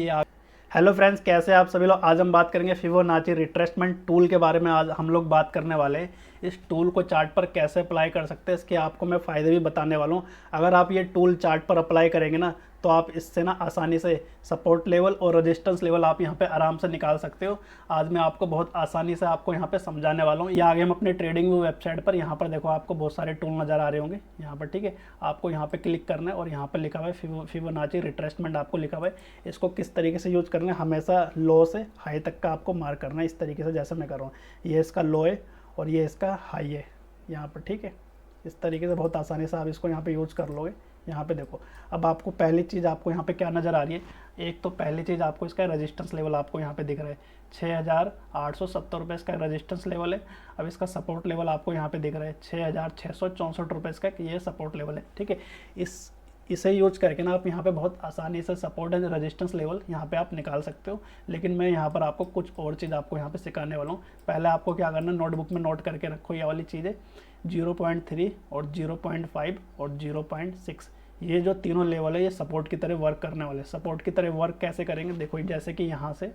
Hello friends, कैसे हैं आप सभी लोग। आज हम बात करेंगे फिबोनाची रिट्रेसमेंट टूल के बारे में। आज हम लोग बात करने वाले हैं इस टूल को चार्ट पर कैसे अप्लाई कर सकते हैं। इसके आपको मैं फ़ायदे भी बताने वाला हूँ। अगर आप ये टूल चार्ट पर अप्लाई करेंगे ना, तो आप इससे ना आसानी से सपोर्ट लेवल और रेजिस्टेंस लेवल आप यहाँ पे आराम से निकाल सकते हो। आज मैं आपको बहुत आसानी से आपको यहाँ पे समझाने वाला हूँ। ये आगे हम अपने ट्रेडिंग व्यू वेबसाइट पर, यहाँ पर देखो आपको बहुत सारे टूल नज़र आ रहे होंगे यहाँ पर, ठीक है। आपको यहाँ पे क्लिक करना है और यहाँ पर लिखा हुआ है फिबोनाची रिट्रेसमेंट, आपको लिखा हुआ है। इसको किस तरीके से यूज़ करना है, हमेशा लो से हाई तक का आपको मार्क करना है, इस तरीके से जैसे मैं कर रहा हूँ। ये इसका लो है और ये इसका हाई है यहाँ पर, ठीक है। इस तरीके से बहुत आसानी से आप इसको यहाँ पे यूज़ कर लोगे। यहाँ पे देखो, अब आपको पहली चीज़ आपको यहाँ पे क्या नज़र आ रही है। एक तो पहली चीज़ आपको इसका रेजिस्टेंस लेवल आपको यहाँ पे दिख रहा है, 6,870 रुपये इसका रेजिस्टेंस लेवल है। अब इसका सपोर्ट लेवल आपको यहाँ पे दिख रहा है 6,664 रुपये इसका ये सपोर्ट लेवल है, ठीक है। इसे यूज करके ना आप यहाँ पे बहुत आसानी से सपोर्ट एंड रेजिस्टेंस लेवल यहाँ पे आप निकाल सकते हो। लेकिन मैं यहाँ पर आपको कुछ और चीज़ आपको यहाँ पे सिखाने वाला हूँ। पहले आपको क्या करना है, नोटबुक में नोट करके रखो ये वाली चीज़ें, 0.3 और 0.5 और 0.6। ये जो तीनों लेवल है ये सपोर्ट की तरह वर्क करने वाले। सपोर्ट की तरह वर्क कैसे करेंगे, देखो जैसे कि यहाँ से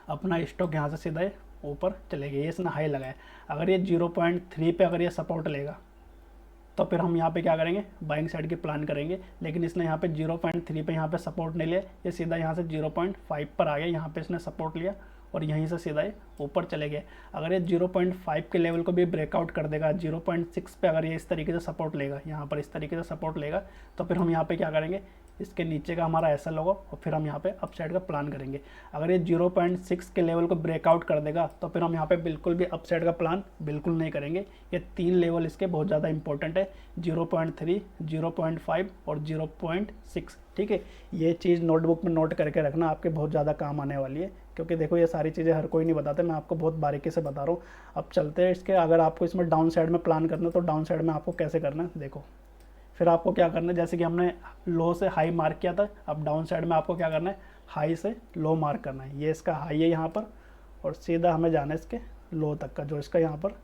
अपना स्टॉक यहाँ से सीधा ऊपर चले गए, ये इसने हाई लगाया। अगर ये 0.3 पे अगर ये सपोर्ट लेगा तो फिर हम यहाँ पे क्या करेंगे, बाइंग साइड की प्लान करेंगे। लेकिन इसने यहाँ पे 0.3 पे यहाँ पे सपोर्ट नहीं लिया, ये सीधा यहाँ से 0.5 पर आ गया। यहाँ पे इसने सपोर्ट लिया और यहीं से सीधा ये ऊपर चले गए। अगर ये 0.5 के लेवल को भी ब्रेकआउट कर देगा, 0.6 पे अगर ये इस तरीके से सपोर्ट लेगा, यहाँ पर इस तरीके से सपोर्ट लेगा, तो फिर हम यहाँ पे क्या करेंगे, इसके नीचे का हमारा ऐसा लोगो और फिर हम यहाँ पे अप साइड का प्लान करेंगे। अगर ये 0.6 के लेवल को ब्रेकआउट कर देगा तो फिर हम यहाँ पे बिल्कुल भी अप साइड का प्लान बिल्कुल नहीं करेंगे। ये तीन लेवल इसके बहुत ज़्यादा इंपॉर्टेंट है, 0.3, 0.5 और 0.6, ठीक है। ये चीज़ नोटबुक में नोट करके रखना, आपके बहुत ज़्यादा काम आने वाली है। क्योंकि देखो ये सारी चीज़ें हर कोई नहीं बताते, मैं आपको बहुत बारीकी से बता रहा हूँ। अब चलते हैं इसके, अगर आपको इसमें डाउन साइड में प्लान करना है तो डाउन साइड में आपको कैसे करना है देखो। फिर आपको क्या करना है, जैसे कि हमने लो से हाई मार्क किया था, अब डाउन साइड में आपको क्या करना है, हाई से लो मार्क करना है। ये इसका हाई है यहाँ पर और सीधा हमें जाना है इसके लो तक का, जो इसका यहाँ पर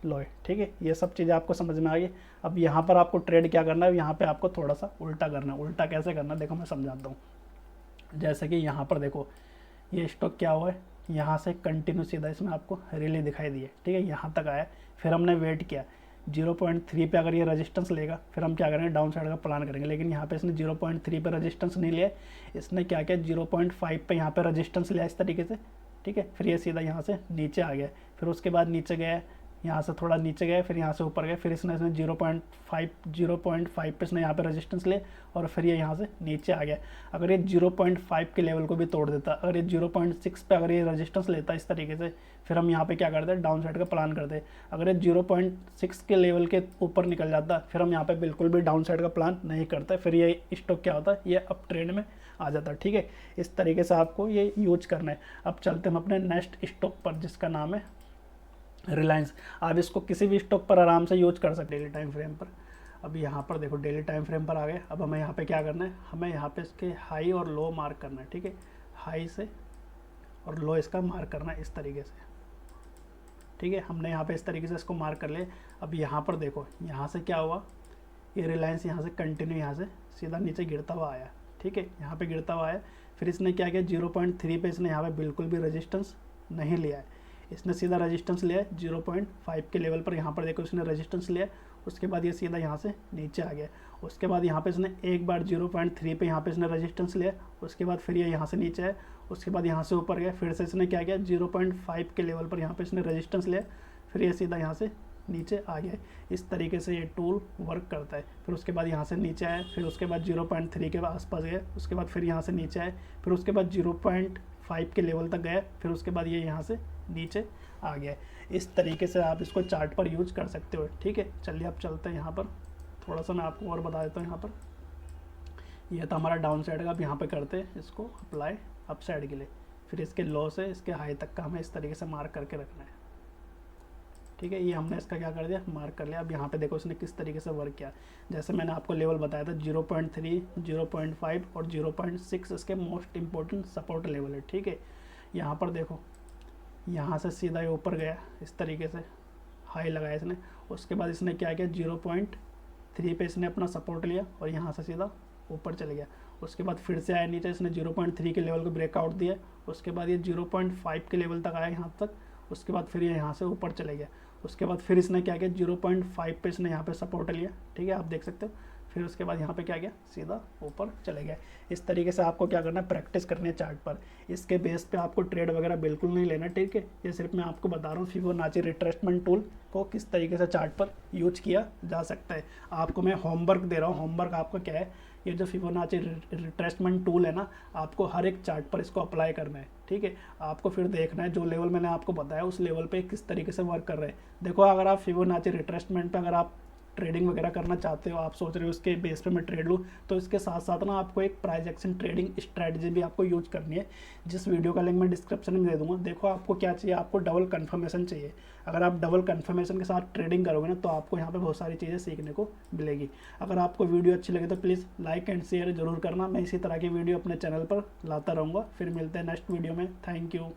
लो है, ठीक है। ये सब चीज़ें आपको समझ में आ गई। अब यहाँ पर आपको ट्रेड क्या करना है, यहाँ पे आपको थोड़ा सा उल्टा करना है। उल्टा कैसे करना है देखो मैं समझाता हूँ। जैसे कि यहाँ पर देखो ये स्टॉक क्या हुआ है, यहाँ से कंटिन्यू सीधा इसमें आपको रैली दिखाई दी है, ठीक है। यहाँ तक आया, फिर हमने वेट किया 0.3 पे अगर ये रेजिस्टेंस लेगा फिर हम क्या करेंगे, डाउन साइड का प्लान करेंगे। लेकिन यहाँ पे इसने 0.3 पे रेजिस्टेंस नहीं लिया, इसने क्या किया 0.5 पे यहाँ पे रेजिस्टेंस लिया इस तरीके से, ठीक है। फिर ये सीधा यहाँ से नीचे आ गया, फिर उसके बाद नीचे गया, यहाँ से थोड़ा नीचे गया, फिर यहाँ से ऊपर गया, फिर इसने 0.5 पे इसने यहाँ पे रेजिस्टेंस ले और फिर ये यहाँ से नीचे आ गया। अगर ये 0.5 के लेवल को भी तोड़ देता, अगर ये 0.6 पे अगर ये रेजिस्टेंस लेता इस तरीके से, फिर हम यहाँ पे क्या करते हैं, डाउन साइड का प्लान करते हैं। अगर ये 0.6 के लेवल के ऊपर निकल जाता फिर हम यहाँ पे बिल्कुल भी डाउन साइड का प्लान नहीं करते, फिर ये स्टॉक क्या होता है, ये अप ट्रेंड में आ जाता है, ठीक है। इस तरीके से आपको ये यूज करना है। अब चलते हम अपने नेक्स्ट स्टॉक पर, जिसका नाम है रिलायंस। आप इसको किसी भी स्टॉक पर आराम से यूज कर सकते हैं डेली टाइम फ्रेम पर। अब यहाँ पर देखो डेली टाइम फ्रेम पर आ गए। अब हमें यहाँ पे क्या करना है, हमें यहाँ पे इसके हाई और लो मार्क करना है, ठीक है। हाई से और लो इसका मार्क करना है इस तरीके से, ठीक है। हमने यहाँ पे इस तरीके से इसको मार्क कर लिया। अब यहाँ पर देखो, यहाँ से क्या हुआ, ये रिलायंस यहाँ से कंटिन्यू यहाँ से सीधा नीचे गिरता हुआ आया, ठीक है। यहाँ पे गिरता हुआ आया, फिर इसने क्या किया 0.3 पे इसने यहाँ पे बिल्कुल भी रेजिस्टेंस नहीं लिया है, इसने सीधा रेजिस्टेंस लिया 0.5 के लेवल पर। यहाँ पर देखो इसने रेजिस्टेंस लिया, उसके बाद ये सीधा यहाँ से नीचे आ गया। उसके बाद यहाँ पे इसने एक बार 0.3 पे यहाँ पे इसने रेजिस्टेंस लिया, उसके बाद फिर ये यहाँ से नीचे आया, उसके बाद यहाँ से ऊपर गया, फिर से इसने क्या किया 0.5 के लेवल पर यहाँ पे इसने रेजिस्टेंस लिया, फिर ये सीधा यहाँ से नीचे आ गया। इस तरीके से ये टूल वर्क करता है। फिर उसके बाद यहाँ से नीचे आया, फिर उसके बाद 0.3 के आसपास गया, उसके बाद फिर यहाँ से नीचे आए, फिर उसके बाद 0.5 के लेवल तक गया, फिर उसके बाद ये यहाँ से नीचे आ गया। इस तरीके से आप इसको चार्ट पर यूज कर सकते हो, ठीक है। चलिए अब चलते हैं यहाँ पर, थोड़ा सा मैं आपको और बता देता हूँ। यहाँ पर यह तो हमारा डाउन साइड का, अब यहाँ पे करते हैं इसको अप्लाई अप साइड के लिए। फिर इसके लो से इसके हाई तक का हमें इस तरीके से मार्क करके रखना है, ठीक है। ये हमने इसका क्या कर दिया, मार्क कर लिया। अब यहाँ पे देखो इसने किस तरीके से वर्क किया। जैसे मैंने आपको लेवल बताया था 0.3, 0.5 और 0.6 इसके मोस्ट इंपॉर्टेंट सपोर्ट लेवल है, ठीक है। यहाँ पर देखो, यहाँ से सीधा ये ऊपर गया इस तरीके से, हाई लगाया इसने। उसके बाद इसने क्या किया 0.3 पे इसने अपना सपोर्ट लिया और यहाँ से सीधा ऊपर चले गया। उसके बाद फिर से आया नीचे, इसने 0.3 के लेवल को ब्रेकआउट दिया, उसके बाद ये 0.5 के लेवल तक आया यहाँ तक, उसके बाद फिर ये यहाँ से ऊपर चले गया, उसके बाद फिर इसने क्या किया 0.5 पे इसने यहाँ पे सपोर्ट लिया, ठीक है, आप देख सकते हो। फिर उसके बाद यहाँ पे क्या गया, सीधा ऊपर चले गए। इस तरीके से आपको क्या करना है, प्रैक्टिस करनी है चार्ट पर। इसके बेस पे आपको ट्रेड वगैरह बिल्कुल नहीं लेना, ठीक है। ये सिर्फ मैं आपको बता रहा हूँ फिबोनाची रिट्रेसमेंट टूल को किस तरीके से चार्ट पर यूज किया जा सकता है। आपको मैं होमवर्क दे रहा हूँ। होमवर्क आपका क्या है, ये जो फिबोनाची रिट्रेसमेंट टूल है ना, आपको हर एक चार्ट पर इसको अप्लाई करना है, ठीक है। आपको फिर देखना है जो लेवल मैंने आपको बताया उस लेवल पे किस तरीके से वर्क कर रहे हैं। देखो, अगर आप फिबोनाची रिट्रेसमेंट पे अगर आप ट्रेडिंग वगैरह करना चाहते हो, आप सोच रहे हो इसके बेस पे मैं ट्रेड लूँ, तो इसके साथ साथ ना आपको एक प्राइस एक्शन ट्रेडिंग स्ट्रैटेजी भी आपको यूज करनी है, जिस वीडियो का लिंक मैं डिस्क्रिप्शन में दे दूंगा। देखो, आपको क्या चाहिए, आपको डबल कंफर्मेशन चाहिए। अगर आप डबल कंफर्मेशन के साथ ट्रेडिंग करोगे ना, तो आपको यहाँ पे बहुत सारी चीज़ें सीखने को मिलेगी। अगर आपको वीडियो अच्छी लगे तो प्लीज़ लाइक एंड शेयर जरूर करना। मैं इसी तरह की वीडियो अपने चैनल पर लाता रहूँगा। फिर मिलते हैं नेक्स्ट वीडियो में। Thank you.